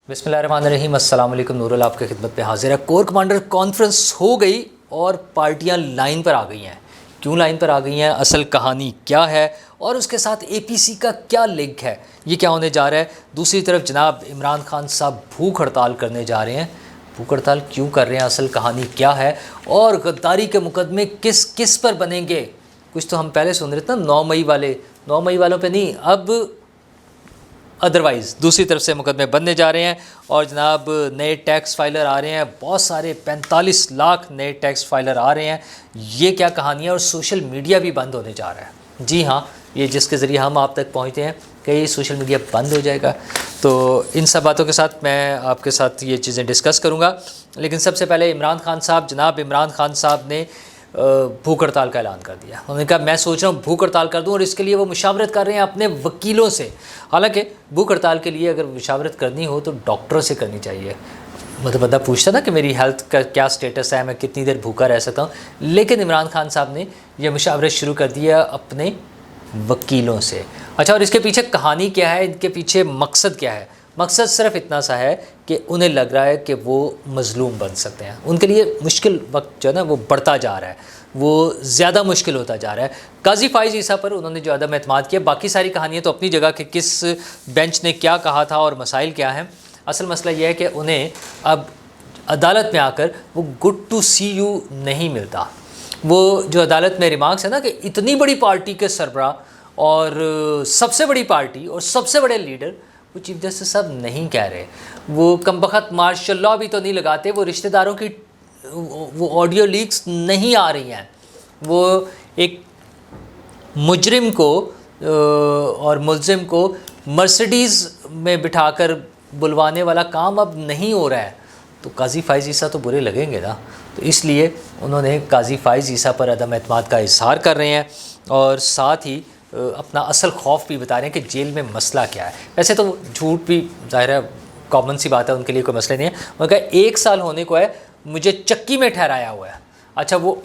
बिस्मिल्लाहिर्रहमानिर्रहीम, अस्सलाम वालेकुम। नूरुल आपके खिदमत में हाजिर है। कोर कमांडर कॉन्फ्रेंस हो गई और पार्टियां लाइन पर आ गई हैं। क्यों लाइन पर आ गई हैं, असल कहानी क्या है और उसके साथ एपीसी का क्या लिंक है, ये क्या होने जा रहा है। दूसरी तरफ जनाब इमरान खान साहब भूख हड़ताल करने जा रहे हैं। भूख हड़ताल क्यों कर रहे हैं, असल कहानी क्या है और गद्दारी के मुकदमे किस किस पर बनेंगे। कुछ तो हम पहले सुन रहे थे ना, 9 मई वाले, 9 मई वालों पे नहीं, अब अदरवाइज़ दूसरी तरफ से मुकदमे बनने जा रहे हैं। और जनाब नए टैक्स फाइलर आ रहे हैं, बहुत सारे 45 लाख नए टैक्स फाइलर आ रहे हैं। ये क्या कहानी है। और सोशल मीडिया भी बंद होने जा रहा है। जी हाँ, ये जिसके ज़रिए हम आप तक पहुँचते हैं कि सोशल मीडिया बंद हो जाएगा। तो इन सब बातों के साथ मैं आपके साथ ये चीज़ें डिस्कस करूँगा। लेकिन सबसे पहले इमरान खान साहब, जनाब इमरान खान साहब ने भूख हड़ताल का ऐलान कर दिया। उन्होंने कहा मैं सोच रहा हूँ भूख हड़ताल कर दूँ और इसके लिए वो मुशावरत कर रहे हैं अपने वकीलों से। हालांकि भूख हड़ताल के लिए अगर मुशावरत करनी हो तो डॉक्टरों से करनी चाहिए। मतलब बंदा पूछता ना कि मेरी हेल्थ का क्या स्टेटस है, मैं कितनी देर भूखा रह सकता हूँ। लेकिन इमरान खान साहब ने यह मुशावरत शुरू कर दिया अपने वकीलों से। अच्छा, और इसके पीछे कहानी क्या है, इनके पीछे मकसद क्या है। मकसद सिर्फ इतना सा है कि उन्हें लग रहा है कि वो मज़लूम बन सकते हैं। उनके लिए मुश्किल वक्त जो है ना वो बढ़ता जा रहा है, वो ज़्यादा मुश्किल होता जा रहा है। काजी फ़ाइज़ ईसा पर उन्होंने जो अदम एतमाद किया। बाकी सारी कहानियाँ तो अपनी जगह कि किस बेंच ने क्या कहा था और मसाइल क्या हैं। असल मसला यह है कि उन्हें अब अदालत में आकर वो गुड टू सी यू नहीं मिलता। वो जो अदालत में रिमार्क्स है ना कि इतनी बड़ी पार्टी के सरबरा और सबसे बड़ी पार्टी और सबसे बड़े लीडर वो चीफ जस्टिस साहब नहीं कह रहे। वो कमबख्त मार्शल लॉ भी तो नहीं लगाते। वो रिश्तेदारों की वो ऑडियो लीक्स नहीं आ रही हैं। वो एक मुजरिम को और मुलजिम को मर्सिडीज़ में बिठाकर बुलवाने वाला काम अब नहीं हो रहा है। तो काजी फ़ाइज़ ईसा तो बुरे लगेंगे ना। तो इसलिए उन्होंने काजी फ़ाइज़ ईसा पर अदम एतमाद का इज़हार कर रहे हैं और साथ ही अपना असल खौफ भी बता रहे हैं कि जेल में मसला क्या है। वैसे तो झूठ भी ज़ाहिर है कॉमन सी बात है, उनके लिए कोई मसला नहीं है। उन्होंने कहा 1 साल होने को है, मुझे चक्की में ठहराया हुआ है। अच्छा, वो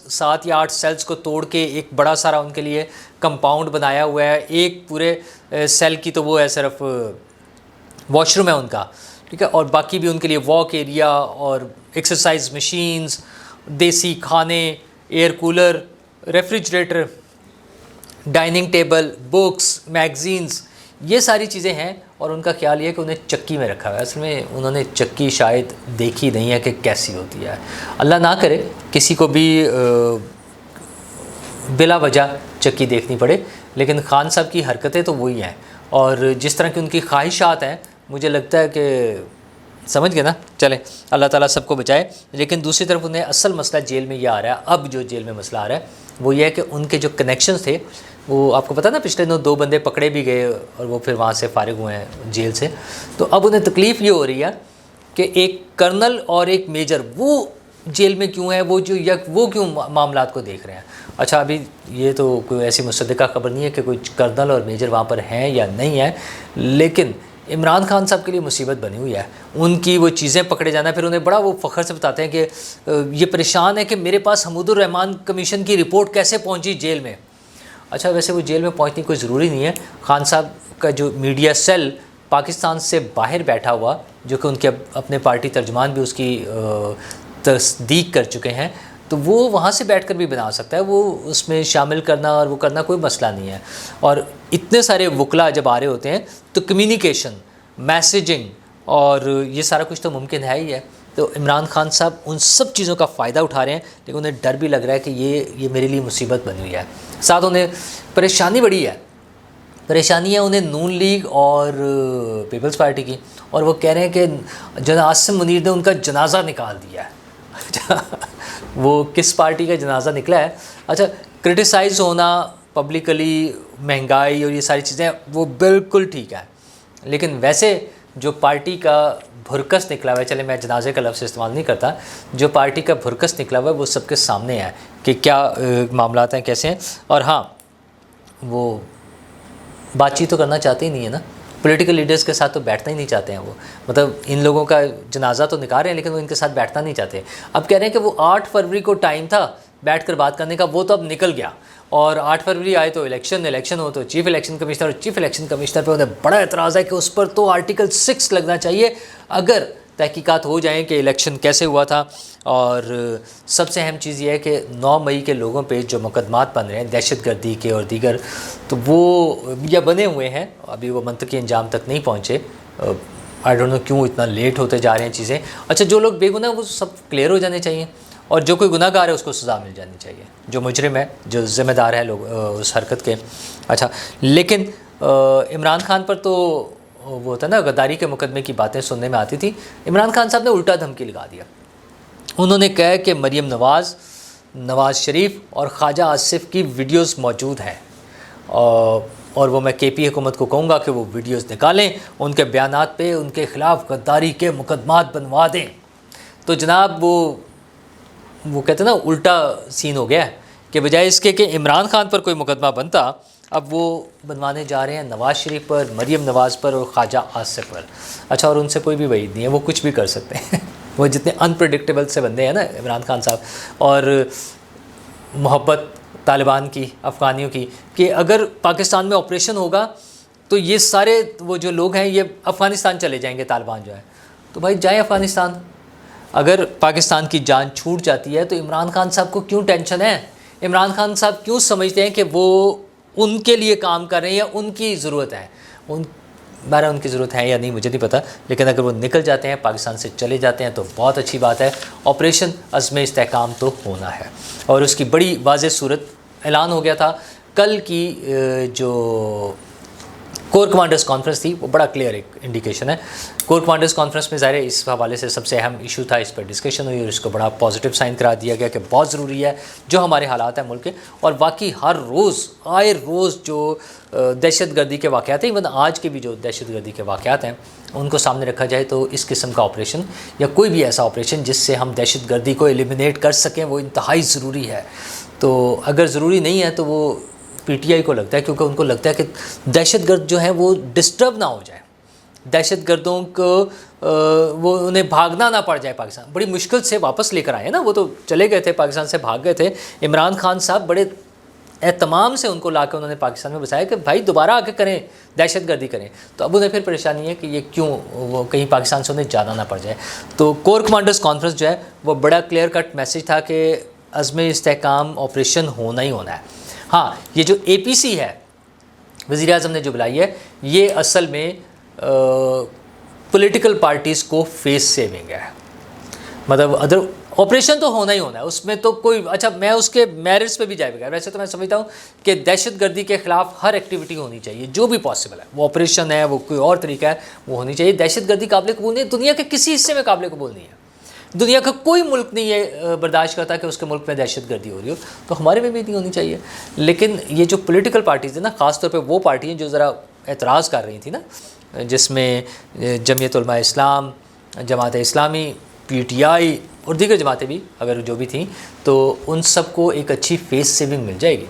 7 या 8 सेल्स को तोड़ के एक बड़ा सारा उनके लिए कंपाउंड बनाया हुआ है। एक पूरे सेल की तो वो है सिर्फ वॉशरूम है उनका, ठीक है। और बाकी भी उनके लिए वॉक एरिया और एक्सरसाइज मशीन्स, देसी खाने, air cooler, refrigerator, dining table, books, magazines, ये सारी चीज़ें हैं। और उनका ख्याल ये है कि उन्हें चक्की में रखा हुआ है। असल में उन्होंने चक्की शायद देखी नहीं है कि कैसी होती है। अल्लाह ना करे किसी को भी बिला वजह चक्की देखनी पड़े। लेकिन खान साहब की हरकतें तो वही हैं और जिस तरह की उनकी ख्वाहिशात हैं, मुझे लगता है कि समझ गए ना। चलें, अल्लाह ताला सबको बचाए। लेकिन दूसरी तरफ उन्हें असल मसला जेल में ये आ रहा है। अब जो जेल में मसला आ रहा है वो ये है कि उनके जो कनेक्शंस थे, वो आपको पता ना, पिछले दिनों 2 बंदे पकड़े भी गए और वो फिर वहाँ से फारिग हुए हैं जेल से। तो अब उन्हें तकलीफ़ ये हो रही है कि एक कर्नल और एक मेजर वो जेल में क्यों है, वो क्यों मामलात को देख रहे हैं। अच्छा, अभी ये तो कोई ऐसी मुसद्दक़ा खबर नहीं है कि कोई कर्नल और मेजर वहाँ पर हैं या नहीं है। लेकिन इमरान खान साहब के लिए मुसीबत बनी हुई है। उनकी वो चीज़ें पकड़े जाना, फिर उन्हें बड़ा वो फ़ख्र से बताते हैं कि ये परेशान है कि मेरे पास हमूदुर रहमान कमीशन की रिपोर्ट कैसे पहुंची जेल में। अच्छा, वैसे वो जेल में पहुंचनी कोई ज़रूरी नहीं है। खान साहब का जो मीडिया सेल पाकिस्तान से बाहर बैठा हुआ, जो कि उनके अपने पार्टी तर्जुमान भी उसकी तस्दीक कर चुके हैं, तो वो वहाँ से बैठकर भी बना सकता है। वो उसमें शामिल करना और वो करना कोई मसला नहीं है। और इतने सारे वकला जब आ रहे होते हैं तो कम्युनिकेशन, मैसेजिंग और ये सारा कुछ तो मुमकिन है ही है। तो इमरान खान साहब उन सब चीज़ों का फ़ायदा उठा रहे हैं। लेकिन उन्हें डर भी लग रहा है कि ये मेरे लिए मुसीबत बनी हुई है। साथ उन्हें परेशानी बड़ी है। परेशानी है उन्हें नून लीग और पीपल्स पार्टी की। और वो कह रहे हैं कि जना आसिम मुनीर ने उनका जनाजा निकाल दिया है। वो किस पार्टी का जनाजा निकला है। अच्छा, क्रिटिसाइज़ होना पब्लिकली, महंगाई और ये सारी चीज़ें वो बिल्कुल ठीक है। लेकिन वैसे जो पार्टी का भुरकस निकला हुआ है, चले मैं जनाजे का लफ्ज़ इस्तेमाल नहीं करता, जो पार्टी का भुरकस निकला हुआ है वो सबके सामने है कि क्या मामलात हैं, कैसे हैं। और हाँ, वो बातचीत तो करना चाहते ही नहीं है ना। पॉलिटिकल लीडर्स के साथ तो बैठना ही नहीं चाहते हैं वो। मतलब इन लोगों का जनाजा तो निकाल रहे हैं लेकिन वो इनके साथ बैठना नहीं चाहते। अब कह रहे हैं कि वो 8 फरवरी को टाइम था बैठकर बात करने का, वो तो अब निकल गया। और 8 फरवरी आए तो इलेक्शन हो तो चीफ इलेक्शन कमिश्नर, और चीफ इलेक्शन कमिश्नर पे उन्हें बड़ा एतराज़ है कि उस पर तो आर्टिकल 6 लगना चाहिए अगर तहकीकात हो जाएं कि इलेक्शन कैसे हुआ था। और सबसे अहम चीज़ ये है कि 9 मई के लोगों पे जो मुकदमात बन रहे हैं दहशतगर्दी के और दीगर, तो वो या बने हुए हैं, अभी वो मंतकी अंजाम तक नहीं पहुँचे। आई डोंट नो क्यों इतना लेट होते जा रहे हैं चीज़ें। अच्छा, जो लोग बेगुनाह वो सब क्लियर हो जाने चाहिए, और जो कोई गुनाहगार है उसको सज़ा मिल जानी चाहिए, जो मुजरिम है, जो ज़िम्मेदार है लोग उस हरकत के। अच्छा, लेकिन इमरान खान पर तो वो होता है ना, गद्दारी के मुकदमे की बातें सुनने में आती थी। इमरान खान साहब ने उल्टा धमकी लगा दिया। उन्होंने कहा कि मरीम नवाज़, नवाज़ शरीफ और ख्वाजा आसिफ की वीडियोस मौजूद हैं, और वो मैं KP हुकूमत को कहूँगा कि वो वीडियोस निकालें, उनके बयानात पे उनके ख़िलाफ़ गद्दारी के मुकदमात बनवा दें। तो जनाब वो कहते हैं ना, उल्टा सीन हो गया कि बजाय इसके कि इमरान खान पर कोई मुकदमा बनता, अब वो बनवाने जा रहे हैं नवाज़ शरीफ पर, मरीम नवाज़ पर और ख्वाजा आसिफ पर। अच्छा, और उनसे कोई भी वईद नहीं है, वो कुछ भी कर सकते हैं वो जितने अनप्रडिक्टेबल से बंदे हैं ना इमरान खान साहब, और मोहब्बत तालिबान की, अफ़गानियों की, कि अगर पाकिस्तान में ऑपरेशन होगा तो ये सारे वो जो लोग हैं ये अफ़गानिस्तान चले जाएंगे, तालिबान जो है। तो भाई जाए अफ़गानिस्तान। अगर पाकिस्तान की जान छूट जाती है तो इमरान खान साहब को क्यों टेंशन है? इमरान खान साहब क्यों समझते हैं कि वो उनके लिए काम कर रहे हैं या उनकी ज़रूरत है? बारह उनकी ज़रूरत है या नहीं मुझे नहीं पता, लेकिन अगर वो निकल जाते हैं, पाकिस्तान से चले जाते हैं तो बहुत अच्छी बात है। ऑपरेशन अज़्म इस्तेहकाम तो होना है, और उसकी बड़ी वाज़ेह सूरत ऐलान हो गया था। कल की जो कोर कमांडर्स कॉन्फ्रेंस थी वो बड़ा क्लियर एक इंडिकेशन है। कोर कमांडर्स कॉन्फ्रेंस में ज़ाहिर है इस हवाले से सबसे अहम इशू था, इस पर डिस्कशन हुई और इसको बड़ा पॉजिटिव साइन करा दिया गया कि बहुत ज़रूरी है जो हमारे हालात हैं मुल्क के। और बाकी हर रोज़ आए रोज़ जो दहशतगर्दी के वाक़यात हैं, इवन आज के भी जो दहशतगर्दी के वाक़यात हैं उनको सामने रखा जाए, तो इस किस्म का ऑपरेशन या कोई भी ऐसा ऑपरेशन जिससे हम दहशतगर्दी को एलिमिनेट कर सकें वो इंतहाई ज़रूरी है। तो अगर ज़रूरी नहीं है तो वो PTI को लगता है, क्योंकि उनको लगता है कि दहशतगर्द जो हैं वो डिस्टर्ब ना हो जाए, दहशतगर्दों को वो उन्हें भागना ना पड़ जाए। पाकिस्तान बड़ी मुश्किल से वापस लेकर आए ना, वो तो चले गए थे, पाकिस्तान से भाग गए थे। इमरान खान साहब बड़े एहतमाम से उनको ला कर उन्होंने पाकिस्तान में बसाया कि भाई दोबारा आके करें, दहशतगर्दी करें। तो अब उन्हें फिर परेशानी है कि ये क्यों वो कहीं पाकिस्तान से उन्हें जाना ना पड़ जाए। तो कोर कमांडर्स कॉन्फ्रेंस जो है वो बड़ा क्लियर कट मैसेज था कि अज़्म इस्तेहकाम ऑपरेशन होना ही होना है। हाँ, ये जो APC है वज़ीर आज़म ने जो बुलाई है, ये असल में पॉलिटिकल पार्टीज़ को फेस सेविंग है। मतलब अदर ऑपरेशन तो होना ही होना है, उसमें तो कोई, अच्छा मैं उसके मेरिट्स पे भी जाए बगैर, वैसे तो मैं समझता हूँ कि दहशतगर्दी के ख़िलाफ़ हर एक्टिविटी होनी चाहिए जो भी पॉसिबल है। वो ऑपरेशन है, वो कोई और तरीका है, वो होनी चाहिए। दहशतगर्दी काबिल कबूल नहीं है, दुनिया के किसी हिस्से में काबिल कबूल नहीं है। दुनिया का कोई मुल्क नहीं है बर्दाश्त करता कि उसके मुल्क में दहशतगर्दी हो रही हो, तो हमारे में भी नहीं होनी चाहिए। लेकिन ये जो पॉलिटिकल पार्टीज़ है ना, ख़ास तौर पे वो पार्टी हैं जो ज़रा एतराज़ कर रही थी ना, जिसमें जमीयत उलमा इस्लाम, जमात इस्लामी, PTI और दीगर जमातें भी अगर जो भी थी, तो उन सबको एक अच्छी फेस सेविंग मिल जाएगी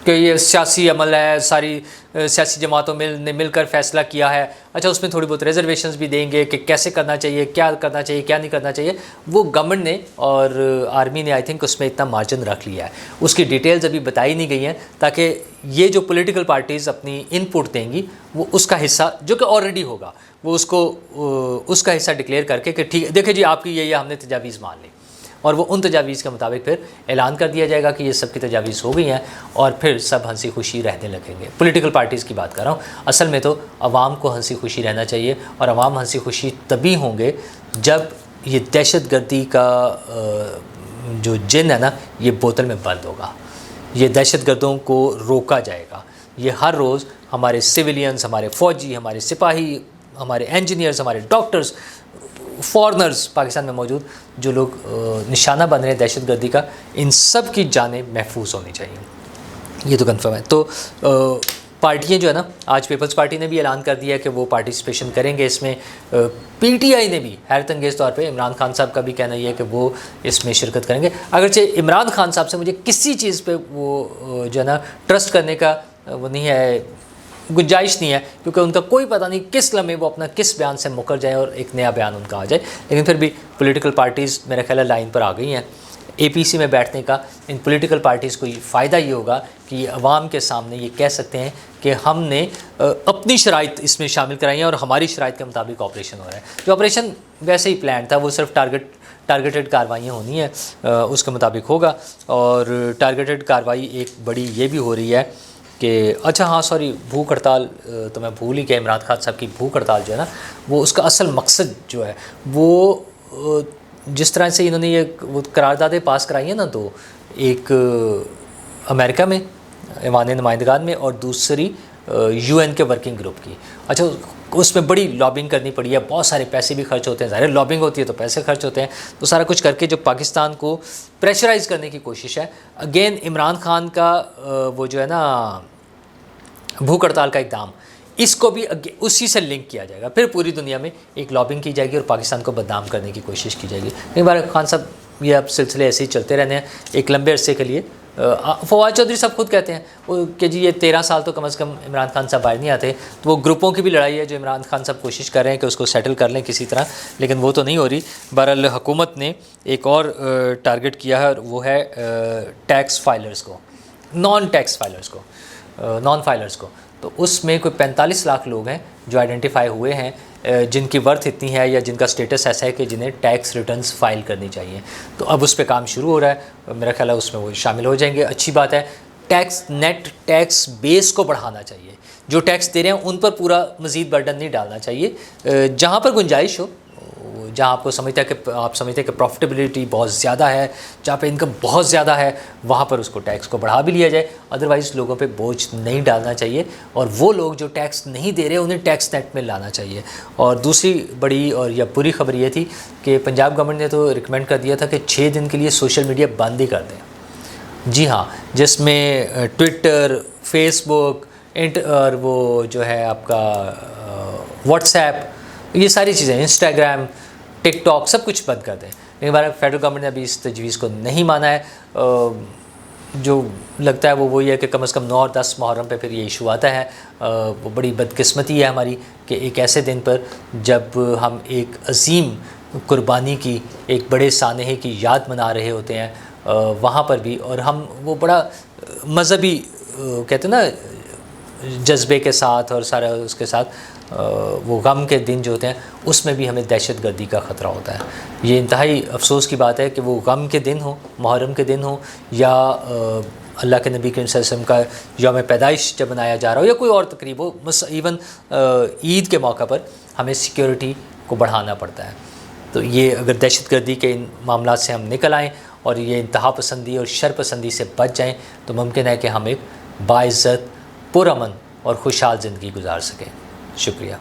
कि ये सियासी अमल है, सारी सियासी जमातों ने मिलकर फ़ैसला किया है। अच्छा, उसमें थोड़ी बहुत रिजर्वेशंस भी देंगे कि कैसे करना चाहिए, क्या करना चाहिए, क्या नहीं करना चाहिए। वो गवर्नमेंट ने और आर्मी ने आई थिंक उसमें इतना मार्जिन रख लिया है, उसकी डिटेल्स अभी बताई नहीं गई हैं, ताकि ये जो पॉलिटिकल पार्टीज़ अपनी इनपुट देंगी वो उसका हिस्सा, जो कि ऑलरेडी होगा, वो उसको उसका हिस्सा डिक्लेयर करके कि ठीक है देखिए जी आपकी ये हमने तजावीज़ मान ली, और वो उन तजावीज़ के मुताबिक फिर ऐलान कर दिया जाएगा कि ये सब की तजावीज़ हो गई हैं, और फिर सब हंसी खुशी रहने लगेंगे। पॉलिटिकल पार्टीज़ की बात कर रहा हूँ, असल में तो अवाम को हंसी खुशी रहना चाहिए, और अवाम हंसी खुशी तभी होंगे जब ये दहशतगर्दी का जो जिन है ना ये बोतल में बंद होगा, ये दहशतगर्दों को रोका जाएगा। ये हर रोज़ हमारे सिविलियंस, हमारे फ़ौजी, हमारे सिपाही, हमारे इंजीनियर्स, हमारे डॉक्टर्स, फॉरनर्स पाकिस्तान में मौजूद जो लोग निशाना बन रहे हैं दहशतगर्दी का, इन सब की जानें महफूज होनी चाहिए, ये तो कंफर्म है। तो पार्टियां जो है ना, आज पीपल्स पार्टी ने भी ऐलान कर दिया है कि वो पार्टिसिपेशन करेंगे इसमें। PTI ने भी हैरत अंगेज़ तौर पे, इमरान खान साहब का भी कहना ये है कि वो इसमें शिरकत करेंगे। अगरचे इमरान खान साहब से मुझे किसी चीज़ पे वो जो है ना ट्रस्ट करने का वो नहीं है, गुंजाइश नहीं है, क्योंकि उनका कोई पता नहीं किस लम्हे वो अपना किस बयान से मुकर जाए और एक नया बयान उनका आ जाए। लेकिन फिर भी पॉलिटिकल पार्टीज़ मेरा ख्याल है लाइन पर आ गई हैं। APC में बैठने का इन पॉलिटिकल पार्टीज़ को फ़ायदा ये होगा कि ये अवाम के सामने ये कह सकते हैं कि हमने अपनी शराइत इसमें शामिल कराई हैं और हमारी शराइत के मुताबिक ऑपरेशन हो रहा है। जो ऑपरेशन वैसे ही प्लान था वो सिर्फ टारगेटेड कार्रवाइयाँ होनी है, उसके मुताबिक होगा। और टारगेटेड कार्रवाई एक बड़ी ये भी हो रही है कि अच्छा हाँ सॉरी, भूख हड़ताल तो मैं भूल ही गया। इमरान खान साहब की भूख हड़ताल जो है ना, वो उसका असल मकसद जो है वो जिस तरह से इन्होंने ये वो करारदादें पास कराई हैं ना, तो एक अमेरिका में ऐवान नुमाइंदगान में और दूसरी UN के वर्किंग ग्रुप की। अच्छा, उसमें बड़ी लॉबिंग करनी पड़ी है, बहुत सारे पैसे भी खर्च होते हैं, ज़ाहिर लॉबिंग होती है तो पैसे खर्च होते हैं, तो सारा कुछ करके जो पाकिस्तान को प्रेशराइज़ करने की कोशिश है। अगेन इमरान खान का वो जो है ना भूख हड़ताल का इक़दाम, इसको भी उसी से लिंक किया जाएगा। फिर पूरी दुनिया में एक लॉबिंग की जाएगी और पाकिस्तान को बदनाम करने की कोशिश की जाएगी। इमरान खान साहब ये अब सिलसिले ऐसे ही चलते रहने हैं एक लंबे अरसे के लिए। फवाद चौधरी साहब खुद कहते हैं वो कि जी ये 13 साल तो कम से कम इमरान खान साहब बाहर नहीं आते। तो वो ग्रुपों की भी लड़ाई है जो इमरान खान साहब कोशिश कर रहे हैं कि उसको सेटल कर लें किसी तरह, लेकिन वो तो नहीं हो रही। बहरहाल हुकूमत ने एक और टारगेट किया है और वो है टैक्स फाइलर्स को, नॉन फाइलर्स को। तो उसमें कोई 45 लाख लोग हैं जो आइडेंटिफाई हुए हैं, जिनकी वर्थ इतनी है या जिनका स्टेटस ऐसा है कि जिन्हें टैक्स रिटर्न्स फाइल करनी चाहिए। तो अब उस पर काम शुरू हो रहा है, मेरा ख्याल है उसमें वो शामिल हो जाएंगे। अच्छी बात है। नेट टैक्स बेस को बढ़ाना चाहिए, जो टैक्स दे रहे हैं उन पर पूरा मज़ीद बर्डन नहीं डालना चाहिए। जहाँ पर गुंजाइश हो, जहाँ आप समझते हैं कि प्रॉफिटेबिलिटी बहुत ज़्यादा है, जहाँ पे इनकम बहुत ज़्यादा है, वहाँ पर उसको टैक्स को बढ़ा भी लिया जाए। अदरवाइज़ लोगों पे बोझ नहीं डालना चाहिए और वो लोग जो टैक्स नहीं दे रहे उन्हें टैक्स नेट में लाना चाहिए। और दूसरी बड़ी और या बुरी खबर ये थी कि पंजाब गवर्नमेंट ने तो रिकमेंड कर दिया था कि 6 दिन के लिए सोशल मीडिया बंद ही कर दें। जी हाँ, जिसमें ट्विटर, फेसबुक, और वो जो है आपका व्हाट्सएप, ये सारी चीज़ें, इंस्टाग्राम, टिकटॉक, सब कुछ बंद कर दें। लेकिन बार फेडरल गवर्नमेंट ने अभी इस तजवीज़ को नहीं माना है। जो लगता है वो वही है कि कम से कम 9 और 10 मुहर्रम पे फिर ये इशू आता है। वो बड़ी बदकिस्मती है हमारी कि एक ऐसे दिन पर जब हम एक अजीम कुर्बानी की, एक बड़े सानहे की याद मना रहे होते हैं, वहाँ पर भी, और हम वो बड़ा मजहबी कहते हैं ना जज्बे के साथ और सारा उसके साथ वो गम के दिन जो होते हैं उसमें भी हमें दहशतगर्दी का ख़तरा होता है। ये इंतहाई अफसोस की बात है कि वो गम के दिन हो, मुहर्रम के दिन हो, या अल्लाह के नबी के वसल्लम का यौम पैदाइश जब मनाया जा रहा हो, या कोई और तकरीब हो, इवन ईद के मौका पर हमें सिक्योरिटी को बढ़ाना पड़ता है। तो ये अगर दहशतगर्दी के इन मामलों से हम निकल आएँ और ये इंतहा पसंदी और शर पसंदी से बच जाएँ तो मुमकिन है कि हम एक बाइज़्ज़त, पुरअमन और खुशहाल ज़िंदगी गुजार सकें। शुक्रिया।